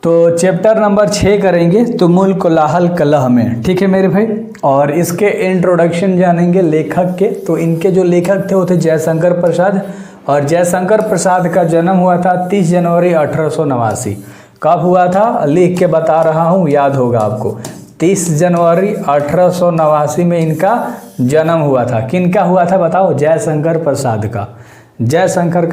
तो chapter number 6 करेंगे तुमुल कोलाहल कलह में, ठीक है मेरे भाई। और इसके इंट्रोडक्शन जानेंगे लेखक के। तो इनके जो लेखक थे वो थे जयशंकर प्रसाद, और जयशंकर प्रसाद का जन्म हुआ था 30 जनवरी 1889। कब हुआ था लिख के बता रहा हूँ, याद होगा आपको। 30 जनवरी 1889 में इनका जन्म हुआ था। किनका हुआ था बताओ? जयशंकर प्रसाद का। जयशंकर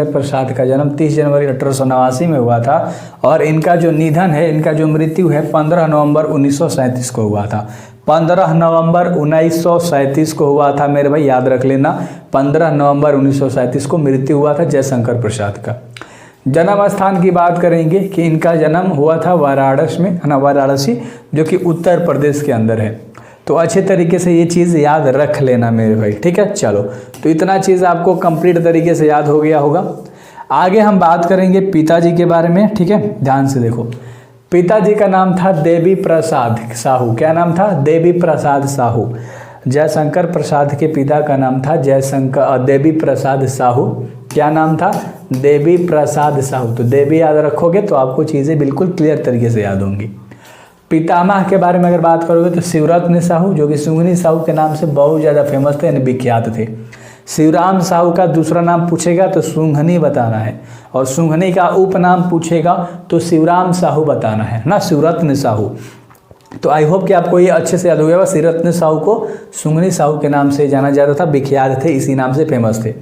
प्रसाद का जन्म 30 जनवरी 1889 में हुआ था। और इनका जो निधन है, इनका जो मृत्यु है 15 नवंबर 1937 को हुआ था। 15 नवंबर 1937 को हुआ था मेरे भाई, याद रख लेना। 15 नवंबर 1937 को मृत्यु हुआ था जयशंकर प्रसाद का। जन्म स्थान की बात करेंगे कि इनका जन्म हुआ था वाराणसी में, है ना, वाराणसी, जो कि उत्तर प्रदेश के अंदर है। तो अच्छे तरीके से ये चीज़ याद रख लेना मेरे भाई, ठीक है। चलो, तो इतना चीज़ आपको कंप्लीट तरीके से याद हो गया होगा। आगे हम बात करेंगे पिताजी के बारे में, ठीक है। ध्यान से देखो, पिताजी का नाम था देवी प्रसाद साहू। क्या नाम था? देवी प्रसाद साहू। जयशंकर प्रसाद के पिता का नाम था देवी प्रसाद साहू। क्या नाम था? देवी प्रसाद साहू। तो देवी याद रखोगे तो आपको चीज़ें बिल्कुल क्लियर तरीके से याद होंगी। पितामह के बारे में अगर बात करोगे तो शिवरत्न साहू, जो कि सुंगनी साहू के नाम से बहुत ज़्यादा फेमस थे, यानी विख्यात थे। शिवराम साहू का दूसरा नाम पूछेगा तो सुंघनी बताना है, और सुंघनी का उपनाम पूछेगा तो शिवराम साहू बताना है ना, शिवरत्न साहू। तो आई होप कि आपको ये अच्छे से याद हो गया। शिवरत्न साहू को सुंघनी साहू के नाम से जाना जाता था, विख्यात थे, इसी नाम से फेमस थे।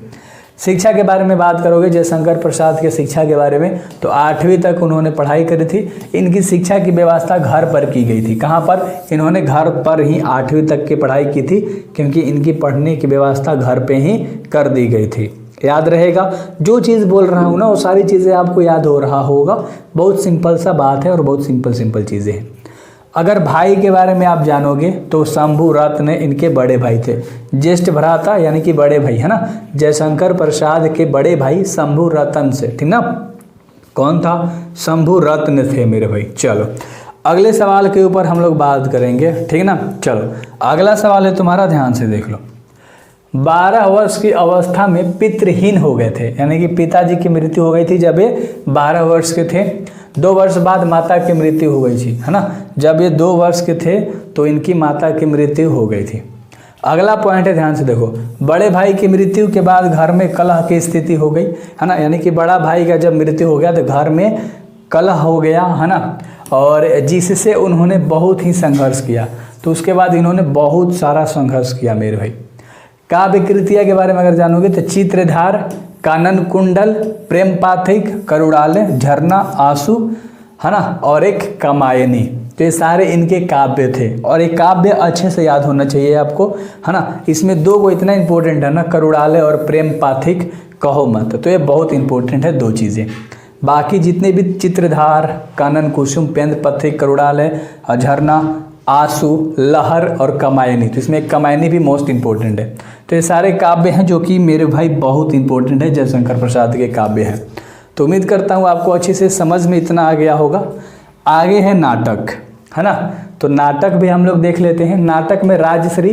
शिक्षा के बारे में बात करोगे जयशंकर प्रसाद के शिक्षा के बारे में, तो 8वीं तक उन्होंने पढ़ाई करी थी। इनकी शिक्षा की व्यवस्था घर पर की गई थी। कहाँ पर? इन्होंने घर पर ही 8वीं तक की पढ़ाई की थी, क्योंकि इनकी पढ़ने की व्यवस्था घर पे ही कर दी गई थी। याद रहेगा, जो चीज़ बोल रहा हूँ ना वो सारी चीज़ें आपको याद हो रहा होगा। बहुत सिंपल सा बात है और बहुत सिंपल चीज़ें हैं। अगर भाई के बारे में आप जानोगे तो शंभू रत्न इनके बड़े भाई थे। ज्येष्ठ भ्राता यानी कि बड़े भाई, है ना। जयशंकर प्रसाद के बड़े भाई शंभू रत्न से, ठीक ना। कौन था? शंभू रत्न थे मेरे भाई। चलो, अगले सवाल के ऊपर हम लोग बात करेंगे, ठीक ना। चलो, अगला सवाल है तुम्हारा, ध्यान से देख लो। 12 वर्ष की अवस्था में पितृहीन हो गए थे, यानी कि पिताजी की मृत्यु हो गई थी जब ये 12 वर्ष के थे। 2 वर्ष बाद माता की मृत्यु हो गई थी, है ना। जब ये 2 वर्ष के थे तो इनकी माता की मृत्यु हो गई थी। अगला पॉइंट है, ध्यान से देखो। बड़े भाई की मृत्यु के बाद घर में कलह की स्थिति हो गई, है ना। यानी कि बड़ा भाई का जब मृत्यु हो गया तो घर में कलह हो गया, है ना। और जिससे उन्होंने बहुत ही संघर्ष किया। तो उसके बाद इन्होंने बहुत सारा संघर्ष किया मेरे भाई। काव्य कृतियाँ के बारे में अगर जानोगे तो चित्रधार, कानन कुंडल, प्रेम पाथिक, करुणालय, झरना, आंसू, है ना, और एक कामायनी। तो ये सारे इनके काव्य थे। और एक काव्य अच्छे से याद होना चाहिए आपको, है ना। इसमें 2 को इतना इंपॉर्टेंट है ना, करुणालय और प्रेम पाथिक, कहो मत। तो ये बहुत इंपॉर्टेंट है 2 चीज़ें। बाकी जितने भी चित्रधार, कानन कुसुम, प्रेम पाथिक, करुणालय, झरना, आंसू, लहर और कामायनी, तो इसमें कामायनी भी मोस्ट इंपॉर्टेंट है। तो ये सारे काव्य हैं जो कि मेरे भाई बहुत इंपॉर्टेंट है, जयशंकर प्रसाद के काव्य हैं। तो उम्मीद करता हूँ आपको अच्छे से समझ में इतना आ गया होगा। आगे है नाटक, है ना। तो नाटक भी हम लोग देख लेते हैं। नाटक में राजश्री,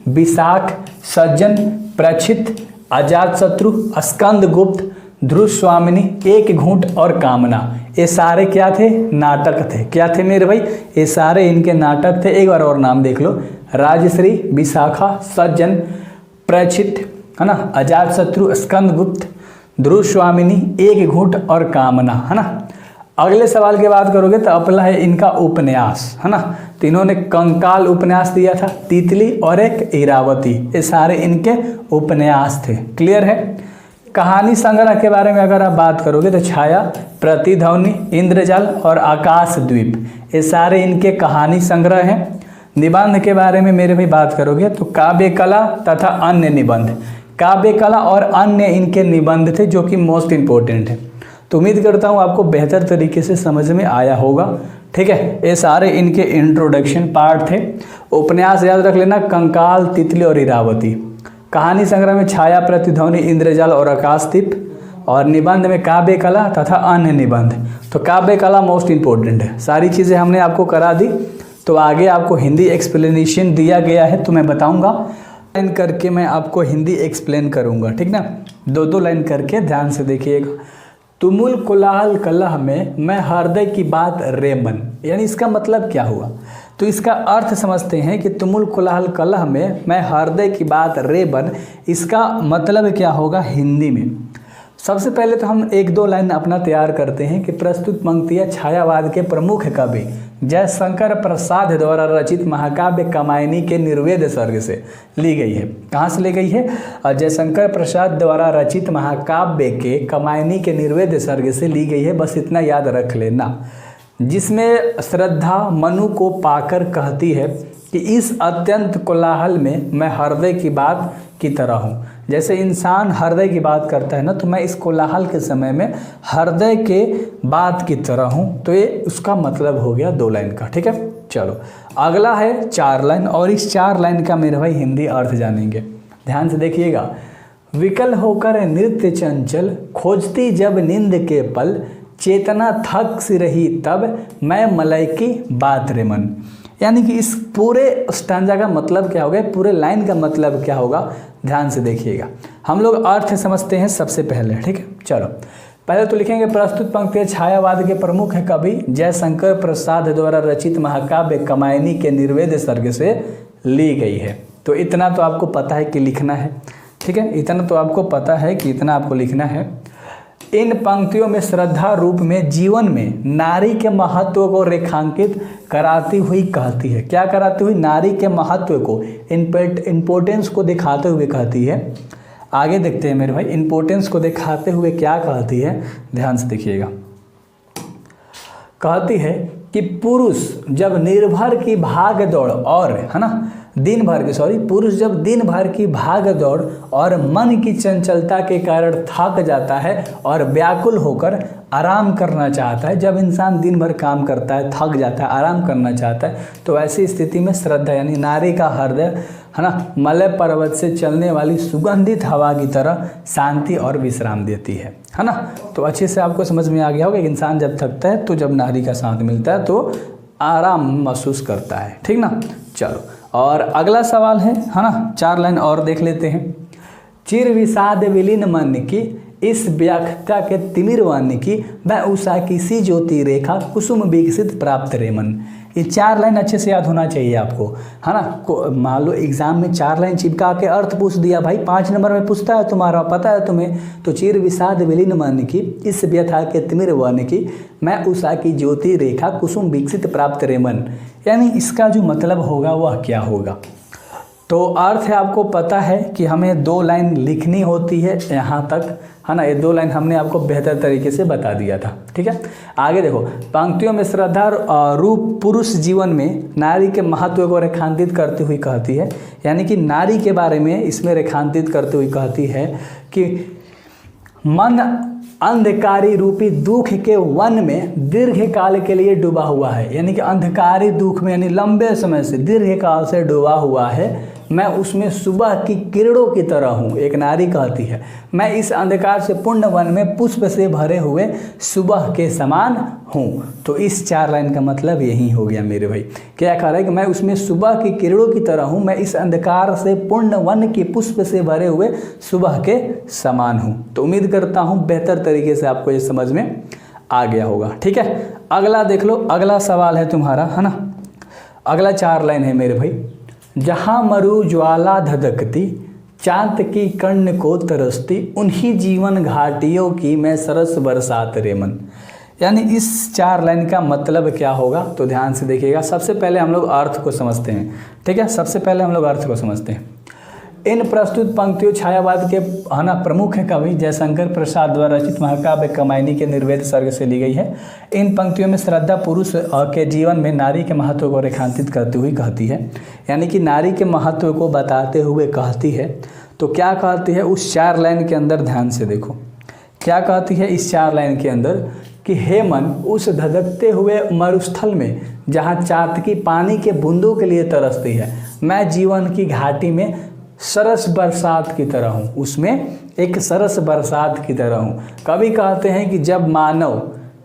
विशाख, सज्जन, प्रचित, अजातशत्रु, स्कंदगुप्त, ध्रुव स्वामिनी, एक घूंट और कामना, ये सारे क्या थे? नाटक थे। क्या थे मेरे भाई? ये सारे इनके नाटक थे। एक बार और नाम देख लो। राजश्री, विशाखा, सज्जन, प्रचित, है ना, अजातशत्रु, स्कंदगुप्त, ध्रुव स्वामिनी, एक घूंट और कामना, है ना। अगले सवाल की बात करोगे तो अपला है इनका उपन्यास, है ना। तो इन्होंने कंकाल उपन्यास दिया था, तितली और एक इरावती, ये सारे इनके उपन्यास थे। क्लियर है। कहानी संग्रह के बारे में अगर आप बात करोगे तो छाया, प्रतिध्वनि, इंद्रजाल और आकाशद्वीप, ये सारे इनके कहानी संग्रह हैं। निबंध के बारे में मेरे भी बात करोगे तो काव्य कला तथा अन्य निबंध, काव्य कला और अन्य इनके निबंध थे जो कि मोस्ट इम्पोर्टेंट है। तो उम्मीद करता हूँ आपको बेहतर तरीके से समझ में आया होगा, ठीक है। ये सारे इनके इंट्रोडक्शन पार्ट थे। उपन्यास याद रख लेना, कंकाल, तितली और इरावती। कहानी संग्रह में छाया, प्रतिध्वनि, इंद्रजाल और आकाशदीप। और निबंध में काव्य कला तथा अन्य निबंध। तो काव्य कला मोस्ट इम्पोर्टेंट है। सारी चीज़ें हमने आपको करा दी। तो आगे आपको हिंदी एक्सप्लेनेशन दिया गया है, तो मैं बताऊंगा, लाइन करके मैं आपको हिंदी एक्सप्लेन करूंगा, ठीक ना। 2-2 लाइन करके ध्यान से देखिएगा। तुमुल कोलाहल कलह में मैं हृदय की बात रे मन, यानी इसका मतलब क्या हुआ? तो इसका अर्थ समझते हैं कि तुमुल कोलाहल कलह में मैं हृदय की बात रे बन, इसका मतलब क्या होगा हिंदी में? सबसे पहले तो हम एक दो लाइन अपना तैयार करते हैं कि प्रस्तुत पंक्तियाँ छायावाद के प्रमुख कवि जयशंकर प्रसाद द्वारा रचित महाकाव्य कामायनी के निर्वेद सर्ग से ली गई है। कहाँ से ली गई है? जयशंकर प्रसाद द्वारा रचित महाकाव्य के कामायनी के निर्वेद सर्ग से ली गई है, बस इतना याद रख लेना। जिसमें श्रद्धा मनु को पाकर कहती है कि इस अत्यंत कोलाहल में मैं हृदय की बात की तरह हूँ। जैसे इंसान हृदय की बात करता है ना, तो मैं इस कोलाहल के समय में हृदय के बात की तरह हूँ। तो ये उसका मतलब हो गया 2 लाइन का। ठीक है, चलो अगला है 4 लाइन, और इस 4 लाइन का मेरे भाई हिंदी अर्थ जानेंगे। ध्यान से देखिएगा। विकल होकर नृत्य चंचल खोजती जब नींद के पल, चेतना थक सी रही तब मैं मलय की बात रे मन। यानी कि इस पूरे स्टैंजा का मतलब क्या होगा, पूरे लाइन का मतलब क्या होगा, ध्यान से देखिएगा। हम लोग अर्थ समझते हैं सबसे पहले। ठीक है, चलो पहले तो लिखेंगे प्रस्तुत पंक्तियाँ छायावाद के प्रमुख कवि जयशंकर प्रसाद द्वारा रचित महाकाव्य कामायनी के निर्वेद सर्ग से ली गई है। तो इतना तो आपको पता है कि लिखना है। ठीक है, इतना तो आपको पता है कि इतना आपको लिखना है। इन पंक्तियों में श्रद्धा रूप में जीवन में नारी के महत्व को रेखांकित कराती हुई कहती है। क्या कराती हुई? नारी के महत्व को, इम्पोर्टेंस को दिखाते हुए कहती है। आगे देखते हैं मेरे भाई, इम्पोर्टेंस को दिखाते हुए क्या कहती है, ध्यान से देखिएगा। कहती है कि पुरुष जब निर्भर की भाग दौड़ और है ना दिन भर की पुरुष जब दिन भर की भाग दौड़ और मन की चंचलता के कारण थक जाता है और व्याकुल होकर आराम करना चाहता है, जब इंसान दिन भर काम करता है, थक जाता है, आराम करना चाहता है, तो ऐसी स्थिति में श्रद्धा यानी नारी का हृदय है ना मलय पर्वत से चलने वाली सुगंधित हवा की तरह शांति और विश्राम देती है ना। तो अच्छे से आपको समझ में आ गया होगा कि इंसान जब थकता है तो जब नारी का साथ मिलता है तो आराम महसूस करता है। ठीक ना, चलो और अगला सवाल है ना, 4 लाइन और देख लेते हैं। चिर विषाद विलीन मन की इस व्याख्या के तिमिर वन की वह उषा की सी ज्योति रेखा कुसुम विकसित प्राप्त रे मन। ये 4 लाइन अच्छे से याद होना चाहिए आपको, है ना। मान लो एग्जाम में 4 लाइन चिपका के अर्थ पूछ दिया भाई, 5 नंबर में पूछता है तुम्हारा, पता है तुम्हें। तो चिर विषाद विलीन मन की इस व्यथा के तिमिर वन की मैं उषा की ज्योति रेखा कुसुम विकसित प्राप्त रे मन, यानी इसका जो मतलब होगा वह क्या होगा। तो अर्थ है आपको पता है कि हमें 2 लाइन लिखनी होती है यहाँ तक, है ना। ये 2 लाइन हमने आपको बेहतर तरीके से बता दिया था। ठीक है, आगे देखो। पंक्तियों में श्रद्धा रूप पुरुष जीवन में नारी के महत्व को रेखांकित करती हुई कहती है, यानी कि नारी के बारे में इसमें रेखांकित करते हुए कहती है कि मन अंधकारी रूपी दुख के वन में दीर्घ काल के लिए डूबा हुआ है, यानी कि अंधकारी दुख में यानी लंबे समय से दीर्घ काल से डूबा हुआ है। मैं उसमें सुबह की किरणों की तरह हूँ, एक नारी कहती है। मैं इस अंधकार से पूर्ण वन में पुष्प से भरे हुए सुबह के समान हूँ। तो इस 4 लाइन का मतलब यही हो गया मेरे भाई। क्या कह रहा है कि मैं उसमें सुबह की किरणों की तरह हूँ, मैं इस अंधकार से पूर्ण वन के पुष्प से भरे हुए सुबह के समान हूँ। तो उम्मीद करता हूँ बेहतर तरीके से आपको ये समझ में आ गया होगा। ठीक है, अगला देख लो। अगला सवाल है तुम्हारा, है ना। अगला 4 लाइन है मेरे भाई। जहाँ मरु ज्वाला धधकती चांद की कर्ण को तरसती उन्हीं जीवन घाटियों की मैं सरस बरसात रे मन, यानी इस 4 लाइन का मतलब क्या होगा। तो ध्यान से देखिएगा। सबसे पहले हम लोग अर्थ को समझते हैं। ठीक है, सबसे पहले हम लोग अर्थ को समझते हैं। इन प्रस्तुत पंक्तियों छायावाद के है ना प्रमुख कवि जयशंकर प्रसाद द्वारा रचित महाकाव्य कामायनी के निर्वेद सर्ग से ली गई है। इन पंक्तियों में श्रद्धा पुरुष के जीवन में नारी के महत्व को रेखांकित करती हुई कहती है, यानी कि नारी के महत्व को बताते हुए कहती है। तो क्या कहती है उस 4 लाइन के अंदर, ध्यान से देखो क्या कहती है इस 4 लाइन के अंदर कि हे मन, उस धधकते हुए मरुस्थल में जहाँ चाँद की पानी के बूंदों के लिए तरसती है, मैं जीवन की घाटी में सरस बरसात की तरह हूँ, उसमें एक सरस बरसात की तरह हूँ। कवि कहते हैं कि जब मानव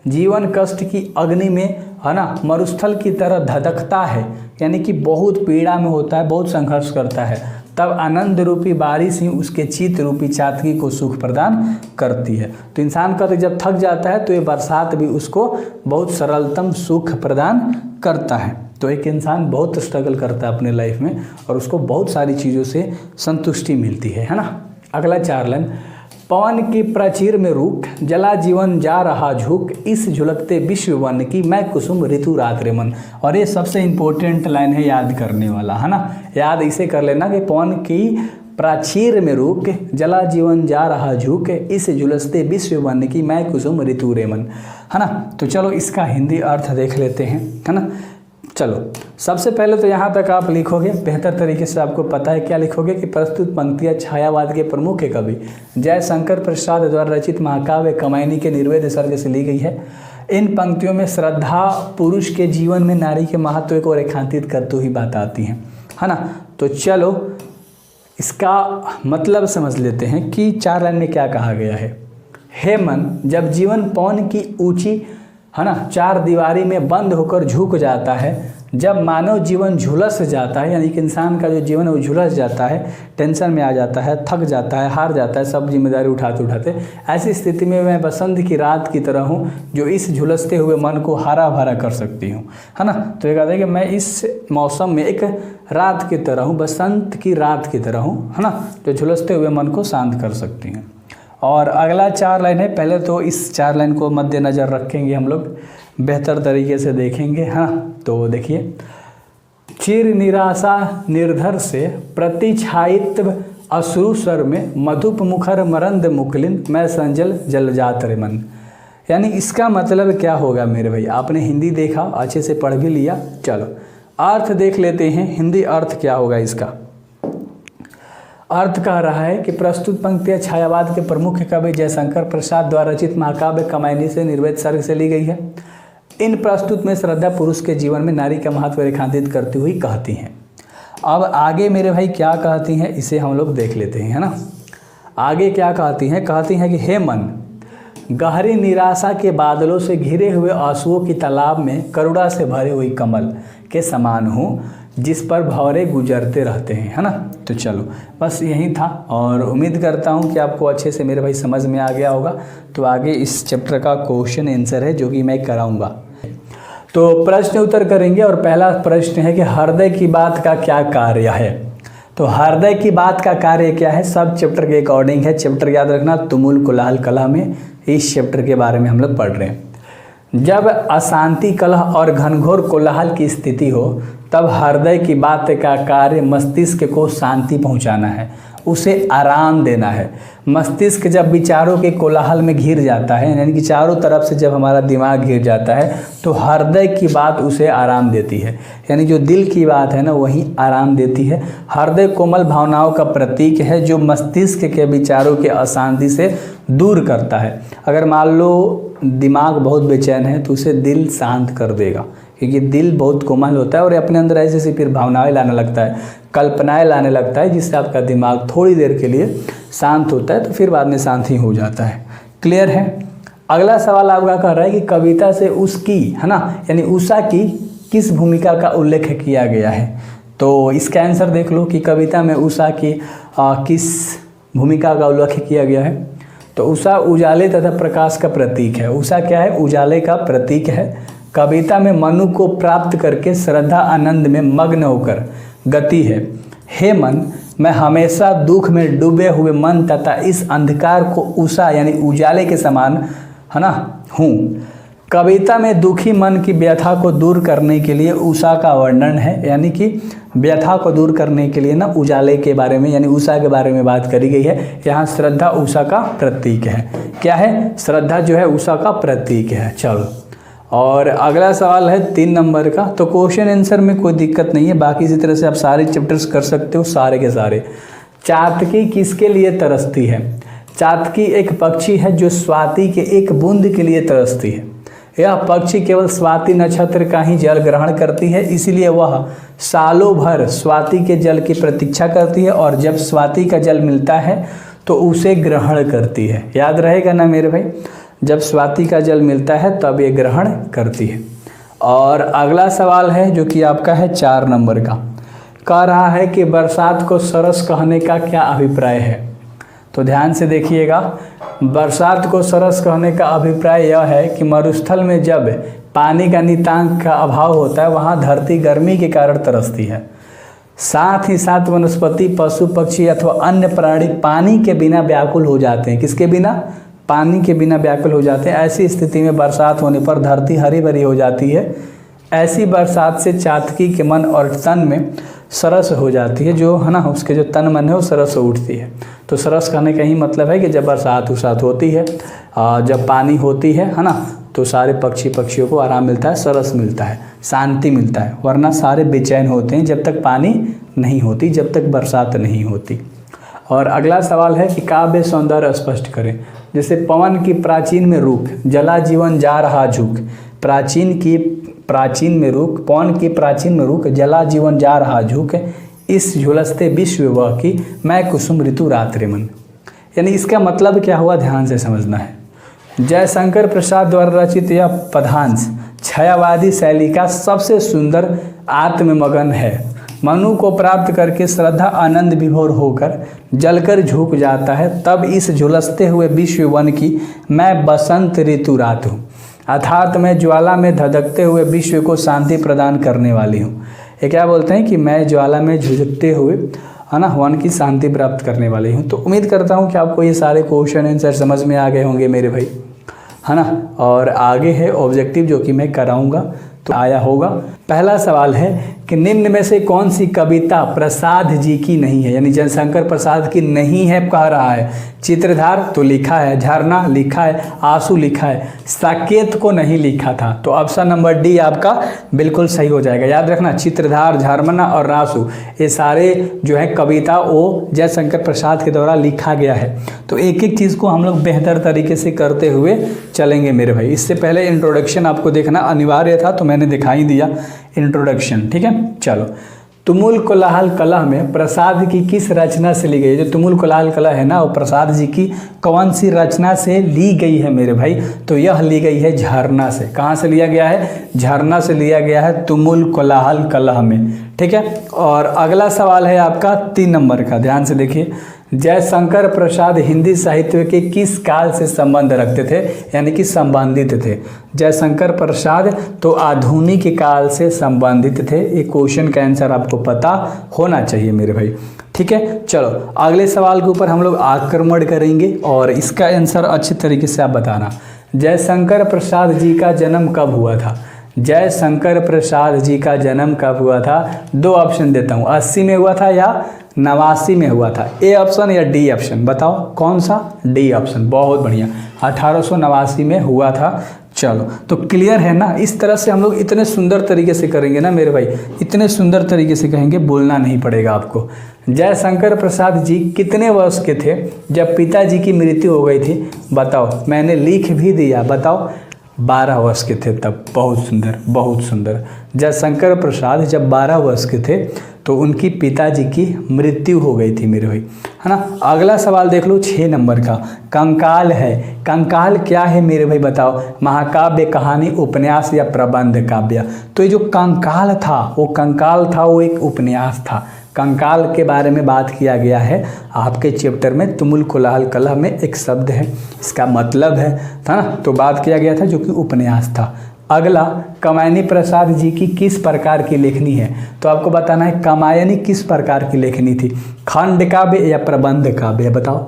जीवन कष्ट की अग्नि में है ना मरुस्थल की तरह धधकता है, यानी कि बहुत पीड़ा में होता है, बहुत संघर्ष करता है, तब आनंद रूपी बारिश ही उसके चित्त रूपी चातकी को सुख प्रदान करती है। तो इंसान का तो जब थक जाता है तो ये बरसात भी उसको बहुत सरलतम सुख प्रदान करता है। तो एक इंसान बहुत स्ट्रगल करता है अपने लाइफ में और उसको बहुत सारी चीज़ों से संतुष्टि मिलती है ना। अगला 4 लाइन, पवन की प्राचीर में रुक जला जीवन जा रहा झुक इस झुलकते विश्व वन की मैं कुसुम ऋतु रात रे मन। और ये सबसे इम्पोर्टेंट लाइन है याद करने वाला, है ना। याद इसे कर लेना कि पवन की प्राचीर में रुक जला जीवन जा रहा झुक इस झुलसते विश्व वन की मैं कुसुम ऋतु रे मन, है ना। तो चलो इसका हिंदी अर्थ देख लेते हैं, है ना। चलो सबसे पहले तो यहाँ तक आप लिखोगे, बेहतर तरीके से आपको पता है क्या लिखोगे कि प्रस्तुत पंक्तियाँ छायावाद के प्रमुख कवि जयशंकर प्रसाद द्वारा रचित महाकाव्य कमायनी के निर्वेद सर्ग से ली गई है। इन पंक्तियों में श्रद्धा पुरुष के जीवन में नारी के महत्व को रेखांकित करते हुए बात आती है ना। तो चलो इसका मतलब समझ लेते हैं कि 4 लाइन में क्या कहा गया है। हे मन, जब जीवन पवन की ऊंची, है ना, 4 दीवारी में बंद होकर झुक जाता है, जब मानव जीवन झुलस जाता है, यानी कि इंसान का जो जीवन है वो झुलस जाता है, टेंशन में आ जाता है, थक जाता है, हार जाता है सब जिम्मेदारी उठाते उठाते, ऐसी स्थिति में मैं बसंत की रात की तरह हूँ जो इस झुलसते हुए मन को हरा भरा कर सकती हूँ, है ना। तो ये कहते हैं कि मैं इस मौसम में एक रात की तरह हूँ, बसंत की रात की तरह हूँ, है ना, जो झुलसते हुए मन को शांत कर सकती हैं। और अगला 4 लाइन है, पहले तो इस 4 लाइन को मद्देनज़र रखेंगे हम लोग, बेहतर तरीके से देखेंगे, हाँ। तो देखिए, चिर निराशा निर्धर से प्रतिछायित्व अश्रु स्वर में मधुप मुखर मरंद मुकलिन मैं संजल जल जात रे मन। यानी इसका मतलब क्या होगा मेरे भाई, आपने हिंदी देखा, अच्छे से पढ़ भी लिया, चलो अर्थ देख लेते हैं। हिंदी अर्थ क्या होगा इसका। अर्थ कह रहा है कि प्रस्तुत पंक्तियाँ छायावाद के प्रमुख कवि जयशंकर प्रसाद द्वारा रचित महाकाव्य कमायनी से निर्वेद सर्ग से ली गई है। इन प्रस्तुत में श्रद्धा पुरुष के जीवन में नारी का महत्व रेखांकित करती हुई कहती हैं। अब आगे मेरे भाई क्या कहती हैं इसे हम लोग देख लेते हैं, है ना। आगे क्या कहती हैं, कहती हैं कि हे मन, गहरी निराशा के बादलों से घिरे हुए आंसुओं की तालाब में करुणा से भरी हुई कमल के समान हूँ जिस पर भंवरे गुजरते रहते हैं, है ना। तो चलो बस यही था और उम्मीद करता हूँ कि आपको अच्छे से मेरे भाई समझ में आ गया होगा। तो आगे इस चैप्टर का क्वेश्चन आंसर है जो कि मैं कराऊंगा। तो प्रश्न उत्तर करेंगे और पहला प्रश्न है कि हृदय की बात का क्या कार्य है। तो हृदय की बात का कार्य क्या है, सब चैप्टर के अकॉर्डिंग है। चैप्टर याद रखना, तुमुल कोलाहल कलह में इस चैप्टर के बारे में हम लोग पढ़ रहे हैं। जब अशांति कलह और घनघोर कोलाहल की स्थिति हो तब हृदय की बात का कार्य मस्तिष्क को शांति पहुंचाना है, उसे आराम देना है। मस्तिष्क जब विचारों के कोलाहल में घिर जाता है, यानी कि चारों तरफ से जब हमारा दिमाग घिर जाता है तो हृदय की बात उसे आराम देती है, यानी जो दिल की बात है ना वही आराम देती है। हृदय कोमल भावनाओं का प्रतीक है जो मस्तिष्क के विचारों के अशांति से दूर करता है। अगर मान लो दिमाग बहुत बेचैन है तो उसे दिल शांत कर देगा, क्योंकि दिल बहुत कोमल होता है और अपने अंदर ऐसे से फिर भावनाएं लाने लगता है, कल्पनाएं लाने लगता है, जिससे आपका दिमाग थोड़ी देर के लिए शांत होता है तो फिर बाद में शांत ही हो जाता है। क्लियर है। अगला सवाल आपका कह रहा है कि कविता से उसकी, है ना, यानी उषा की किस भूमिका का उल्लेख किया गया है। तो इसका आंसर देख लो कि कविता में उषा की किस भूमिका का उल्लेख किया गया है। तो उषा उजाले तथा प्रकाश का प्रतीक है। उषा क्या है, उजाले का प्रतीक है। कविता में मनु को प्राप्त करके श्रद्धा आनंद में मग्न होकर गति है। हे मन, मैं हमेशा दुख में डूबे हुए मन तथा इस अंधकार को उषा यानी उजाले के समान, है ना, हूँ। कविता में दुखी मन की व्यथा को दूर करने के लिए उषा का वर्णन है, यानी कि व्यथा को दूर करने के लिए ना उजाले के बारे में यानी उषा के बारे में बात करी गई है। यहाँ श्रद्धा उषा का प्रतीक है। क्या है, श्रद्धा जो है उषा का प्रतीक है। चलो और अगला सवाल है 3 नंबर का। तो क्वेश्चन आंसर में कोई दिक्कत नहीं है, बाकी इसी तरह से आप सारे चैप्टर्स कर सकते हो, सारे के सारे। चातकी किसके लिए तरसती है। चातकी एक पक्षी है जो स्वाति के एक बूंद के लिए तरसती है। यह पक्षी केवल स्वाति नक्षत्र का ही जल ग्रहण करती है, इसीलिए वह सालों भर स्वाति के जल की प्रतीक्षा करती है और जब स्वाति का जल मिलता है तो उसे ग्रहण करती है। याद रहेगा ना मेरे भाई, जब स्वाति का जल मिलता है तब ये ग्रहण करती है। और अगला सवाल है जो कि आपका है 4 नंबर का कह रहा है कि बरसात को सरस कहने का क्या अभिप्राय है। तो ध्यान से देखिएगा, बरसात को सरस कहने का अभिप्राय यह है कि मरुस्थल में जब पानी का नितांक का अभाव होता है वहाँ धरती गर्मी के कारण तरसती है। साथ ही साथ वनस्पति, पशु पक्षी अथवा अन्य प्राणी पानी के बिना व्याकुल हो जाते हैं। किसके बिना? पानी के बिना व्याकुल हो जाते हैं। ऐसी स्थिति में बरसात होने पर धरती हरी भरी हो जाती है। ऐसी बरसात से चातकी के मन और तन में सरस हो जाती है, जो है ना, उसके जो तन मन है वो सरस हो उठती है। तो सरस कहने का ही मतलब है कि जब बरसात उसात होती है, जब पानी होती है ना, तो सारे पक्षियों को आराम मिलता है, सरस मिलता है, शांति मिलता है। वरना सारे बेचैन होते हैं जब तक पानी नहीं होती, जब तक बरसात नहीं होती। और अगला सवाल है कि काव्य सौंदर्य स्पष्ट करें। जैसे पवन की प्राचीन में रुख, जला जीवन जा रहा झुक। प्राचीन में रुख, पवन की प्राचीन में रुख, जला जीवन जा रहा झुक। इस झुलसते विश्व वह की, मैं कुसुम ऋतु रात्रि मन। यानी इसका मतलब क्या हुआ, ध्यान से समझना है। जयशंकर प्रसाद द्वारा रचित यह पदांश छायावादी शैली का सबसे सुंदर आत्ममगन है। मनु को प्राप्त करके श्रद्धा आनंद विभोर होकर जलकर झुक जाता है, तब इस झुलसते हुए विश्व वन की मैं बसंत ऋतु रात हूँ, अर्थात मैं ज्वाला में धधकते हुए विश्व को शांति प्रदान करने वाली हूँ। ये क्या बोलते हैं कि मैं ज्वाला में झुकते हुए, है ना, वन की शांति प्राप्त करने वाली हूँ। तो उम्मीद करता हूँ कि आपको ये सारे क्वेश्चन आंसर समझ में आ गए होंगे मेरे भाई, है ना। और आगे है ऑब्जेक्टिव जो कि मैं कराऊंगा, तो आया होगा। पहला सवाल है कि निम्न में से कौन सी कविता प्रसाद जी की नहीं है, यानी जयशंकर प्रसाद की नहीं है कह रहा है। चित्रधार तो लिखा है, झरना लिखा है, आंसू लिखा है, साकेत को नहीं लिखा था। तो ऑप्शन नंबर डी आपका बिल्कुल सही हो जाएगा। याद रखना, चित्रधार, झरना और आंसू ये सारे जो है कविता वो जयशंकर प्रसाद के द्वारा लिखा गया है। तो एक एक चीज़ को हम लोग बेहतर तरीके से करते हुए चलेंगे मेरे भाई। इससे पहले इंट्रोडक्शन आपको देखना अनिवार्य था, तो मैंने दिखाई दिया इंट्रोडक्शन, ठीक है। चलो, तुमुल कोलाहल कलह में प्रसाद की किस रचना से ली गई? जो तुमुल कोलाहल कलह है ना, वो प्रसाद जी की कौन सी रचना से ली गई है मेरे भाई? तो यह ली गई है झरना से। कहाँ से लिया गया है? झरना से लिया गया है तुमुल कोलाहल कलह में, ठीक है। और अगला सवाल है आपका 3 नंबर का, ध्यान से देखिए। जयशंकर प्रसाद हिंदी साहित्य के किस काल से संबंध रखते थे, यानी कि संबंधित थे? जयशंकर प्रसाद तो आधुनिक काल से संबंधित थे। एक क्वेश्चन का आंसर आपको पता होना चाहिए मेरे भाई, ठीक है। चलो, अगले सवाल के ऊपर हम लोग आक्रमण करेंगे और इसका आंसर अच्छे तरीके से आप बताना। जयशंकर प्रसाद जी का जन्म कब हुआ था? जयशंकर प्रसाद जी का जन्म कब हुआ था? 2 ऑप्शन देता हूँ, 80 में हुआ था या 89 में हुआ था। ए ऑप्शन या डी ऑप्शन, बताओ कौन सा? डी ऑप्शन, बहुत बढ़िया, 1889 में हुआ था। चलो, तो क्लियर है ना। इस तरह से हम लोग इतने सुंदर तरीके से करेंगे ना मेरे भाई, इतने सुंदर तरीके से कहेंगे, बोलना नहीं पड़ेगा आपको। जयशंकर प्रसाद जी कितने वर्ष के थे जब पिताजी की मृत्यु हो गई थी? बताओ, मैंने लिख भी दिया, बताओ। 12 वर्ष के थे तब। बहुत सुंदर, बहुत सुंदर। जयशंकर प्रसाद जब 12 वर्ष के थे तो उनकी पिताजी की मृत्यु हो गई थी मेरे भाई, है ना। अगला सवाल देख लो 6 नंबर का। कंकाल है, कंकाल क्या है मेरे भाई बताओ? महाकाव्य, कहानी, उपन्यास या प्रबंध काव्य? तो ये जो कंकाल था वो एक उपन्यास था। कंकाल के बारे में बात किया गया है आपके चैप्टर में, तुमुल कोलाहल कलह में एक शब्द है, इसका मतलब है था ना, तो बात किया गया था जो कि उपन्यास था। अगला, कामायनी प्रसाद जी की किस प्रकार की लेखनी है? तो आपको बताना है कामायनी किस प्रकार की लेखनी थी, खंड काव्य या प्रबंध काव्य? बताओ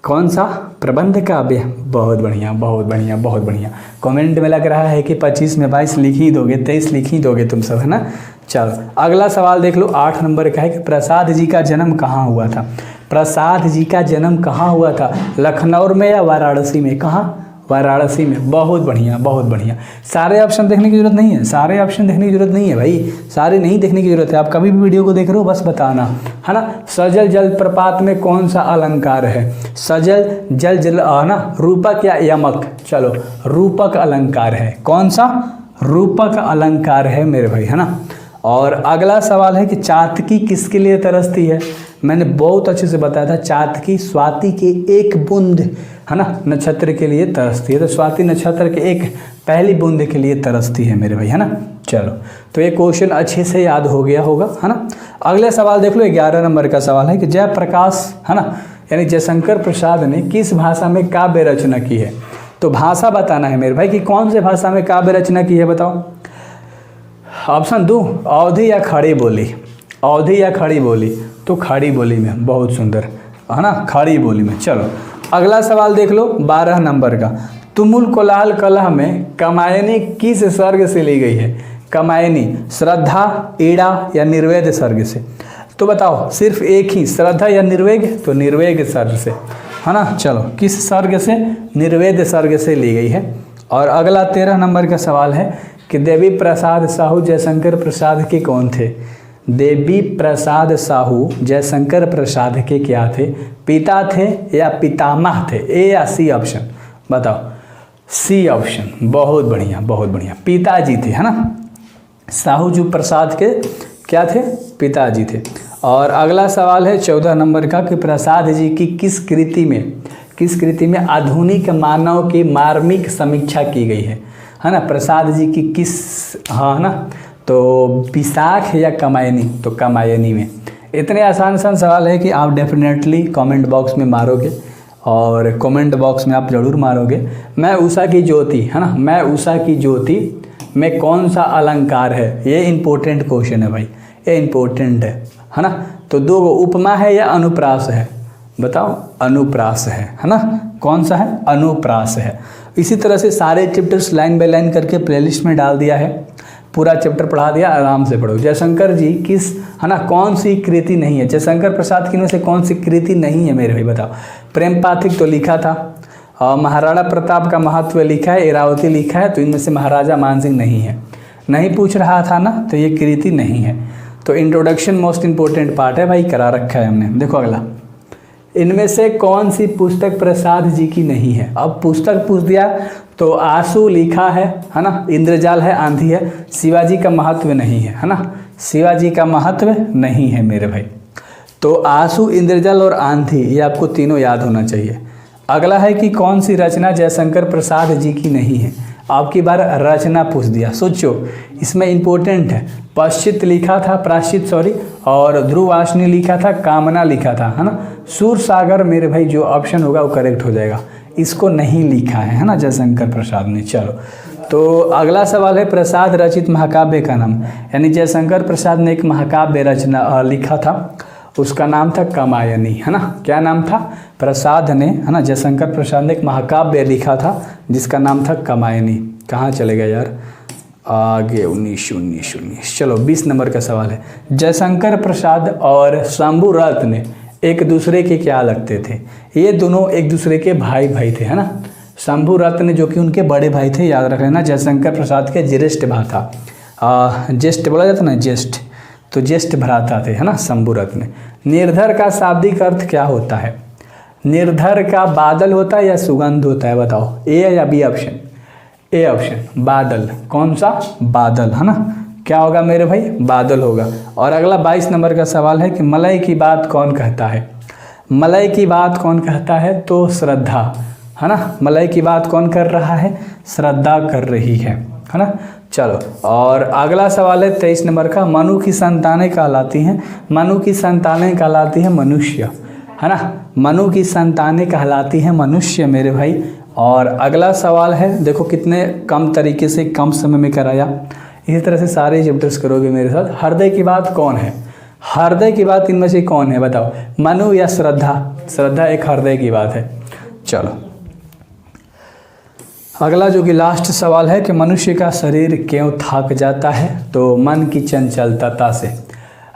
कौन सा? प्रबंध काव्य। बहुत बढ़िया, बहुत बढ़िया, बहुत बढ़िया। कमेंट में लग रहा है कि 25 में 22 लिख ही दोगे, 23 लिख ही दोगे तुम सब, है ना। चलो, अगला सवाल देख लो 8 नंबर का है कि प्रसाद जी का जन्म कहाँ हुआ था? प्रसाद जी का जन्म कहाँ हुआ था? लखनऊ में या वाराणसी में? कहाँ? वाराणसी में। बहुत बढ़िया, बहुत बढ़िया। सारे ऑप्शन देखने की जरूरत नहीं है, सारे ऑप्शन देखने की जरूरत नहीं है भाई, सारे नहीं देखने की जरूरत है। आप कभी भी वीडियो को देख रहे हो बस बताना, है ना। सजल जलप्रपात में कौन सा अलंकार है? सजल जल ना, रूपक या यमक? चलो, रूपक अलंकार है। कौन सा? रूपक अलंकार है मेरे भाई, है ना। और अगला सवाल है कि चातकी किसके लिए तरसती है? मैंने बहुत अच्छे से बताया था, चातकी स्वाति की एक बूंद है ना नक्षत्र के लिए तरसती है, तो स्वाति नक्षत्र के एक पहली बूंद के लिए तरसती है मेरे भाई, है ना। चलो, तो ये क्वेश्चन अच्छे से याद हो गया होगा, है ना। अगले सवाल देख लो, 11 नंबर का सवाल है कि जयप्रकाश है ना यानी जयशंकर प्रसाद ने किस भाषा में काव्य रचना की है। तो भाषा बताना है मेरे भाई कि कौन से भाषा में काव्य रचना की है, बताओ। ऑप्शन दूं, अवधी या खड़ी बोली, अवधी या खड़ी बोली, तो खड़ी बोली में, बहुत सुंदर, है ना, खड़ी बोली में। चलो अगला सवाल देख लो, 12 नंबर का, तुमुल कोलाहल कलह में कमायनी किस सर्ग से ली गई है। कमायनी श्रद्धा, ईड़ा या निर्वेद सर्ग से। तो बताओ सिर्फ एक ही, श्रद्धा या निर्वेग, तो निर्वेग सर्ग से, है ना। चलो किस सर्ग से, निर्वेद सर्ग से ली गई है। और अगला 13 नंबर का सवाल है कि देवी प्रसाद साहू जयशंकर प्रसाद के कौन थे। देवी प्रसाद साहू जयशंकर प्रसाद के क्या थे, पिता थे या पितामह थे, ए या सी ऑप्शन, बताओ। सी ऑप्शन, बहुत बढ़िया बहुत बढ़िया, पिताजी थे, है ना। साहू जी प्रसाद के क्या थे, पिताजी थे। और अगला सवाल है 14 नंबर का कि प्रसाद जी की किस कृति में आधुनिक मानव की मार्मिक समीक्षा की गई है ना। प्रसाद जी की किस, हाँ ना, तो विशाख या कमायनी, तो कमायनी में। इतने आसान सवाल है कि आप डेफिनेटली कमेंट बॉक्स में मारोगे, और कमेंट बॉक्स में आप ज़रूर मारोगे मैं उषा की ज्योति, है ना, मैं उषा की ज्योति में कौन सा अलंकार है। ये इंपॉर्टेंट क्वेश्चन है भाई, ये इंपॉर्टेंट है ना। तो दो उपमा है या अनुप्रास है, बताओ। अनुप्रास है ना, कौन सा है, अनुप्रास है। इसी तरह से सारे चैप्टर्स लाइन बाय लाइन करके प्लेलिस्ट में डाल दिया है, पूरा चैप्टर पढ़ा दिया, आराम से पढ़ो। जयशंकर जी किस, है ना, कौन सी कृति नहीं है, जयशंकर प्रसाद की में से कौन सी कृति नहीं है मेरे भाई, बताओ। प्रेम पाथिक तो लिखा था, और महाराणा प्रताप का महत्व लिखा है, इरावती लिखा है, तो इनमें से महाराजा मानसिंह नहीं है, नहीं पूछ रहा था ना, तो ये कृति नहीं है। तो इंट्रोडक्शन मोस्ट इंपॉर्टेंट पार्ट है भाई, करा रखा है हमने। देखो अगला, इनमें से कौन सी पुस्तक प्रसाद जी की नहीं है। अब पुस्तक पूछ दिया तो आंसू लिखा है ना, इंद्रजाल है, आंधी है, शिवाजी का महत्व नहीं है ना, शिवाजी का महत्व नहीं है मेरे भाई। तो आंसू, इंद्रजाल और आंधी, ये आपको तीनों याद होना चाहिए। अगला है कि कौन सी रचना जयशंकर प्रसाद जी की नहीं है। आपकी बार रचना पूछ दिया, सोचो इसमें इंपॉर्टेंट है। पश्चित लिखा था, प्राश्चित सॉरी, और ध्रुवाशनी लिखा था, कामना लिखा था, है ना। सूर सागर मेरे भाई जो ऑप्शन होगा वो करेक्ट हो जाएगा, इसको नहीं लिखा है ना जयशंकर प्रसाद ने। चलो, तो अगला सवाल है प्रसाद रचित महाकाव्य का नाम, यानी जयशंकर प्रसाद ने एक महाकाव्य रचना लिखा था, उसका नाम था कमायनी, है ना। क्या नाम था, प्रसाद ने, है ना, जयशंकर प्रसाद ने एक महाकाव्य लिखा था जिसका नाम था कमायनी। कहाँ चले गए यार, आगे 19। चलो 20 नंबर का सवाल है, जयशंकर प्रसाद और शंभू रत्न एक दूसरे के क्या लगते थे। ये दोनों एक दूसरे के भाई थे, है ना। शंभू रत्न जो कि उनके बड़े भाई थे, याद रख लेना, जयशंकर प्रसाद के ज्येष्ठ भ्राता, ज्येष्ठ बोला जाता ना, ज्येष्ठ, तो ज्येष्ठ भ्राता थे, है ना, शंभू रत्न। निर्धर का शाब्दिक अर्थ क्या होता है। निर्धर का बादल होता है या सुगंध होता है, बताओ। ए या बी ऑप्शन, ए ऑप्शन, बादल। कौन सा, बादल, है ना। क्या होगा मेरे भाई, बादल होगा। और अगला 22 नंबर का सवाल है कि मलय की बात कौन कहता है। मलय की बात कौन कहता है, तो श्रद्धा, है ना। मलय की बात कौन कर रहा है, श्रद्धा कर रही है ना। चलो, और अगला सवाल है 23 नंबर का, मनु की संतानें कहलाती हैं। मनु की संतानें कहलाती हैं मनुष्य, है ना। मनु की संतानें कहलाती हैं मनुष्य मेरे भाई। और अगला सवाल है, देखो कितने कम तरीके से कम समय में कराया, इसी तरह से सारे चैप्टर्स करोगे मेरे साथ। हृदय की बात कौन है, हृदय की बात इनमें से कौन है, बताओ। मनु या श्रद्धा, श्रद्धा एक हृदय की बात है। चलो, अगला जो कि लास्ट सवाल है कि मनुष्य का शरीर क्यों थक जाता है, तो मन की चंचलता से,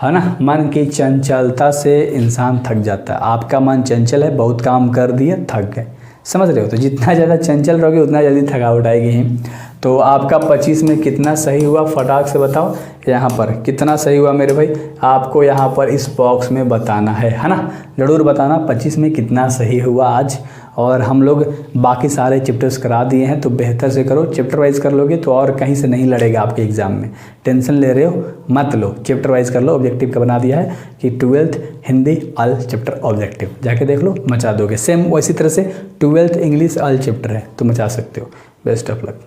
है ना। मन की चंचलता से इंसान थक जाता है। आपका मन चंचल है, बहुत काम कर दिए, थक गए, समझ रहे हो। तो जितना ज़्यादा चंचल रहोगे उतना जल्दी थकावट आएगी ही। तो आपका 25 में कितना सही हुआ फटाक से बताओ। यहाँ पर कितना सही हुआ मेरे भाई, आपको यहाँ पर इस बॉक्स में बताना है ना, ज़रूर बताना 25 में कितना सही हुआ आज। और हम लोग बाकी सारे चैप्टर्स करा दिए हैं, तो बेहतर से करो, चैप्टर वाइज कर लोगे तो और कहीं से नहीं लड़ेगा आपके एग्ज़ाम में। टेंशन ले रहे हो मत लो, चैप्टर वाइज कर लो। ऑब्जेक्टिव का बना दिया है कि 12th Hindi all chapter objective, जाके देख लो, मचा दोगे। सेम वैसी तरह से 12th इंग्लिश ऑल चैप्टर है, तो मचा सकते हो। Best of luck.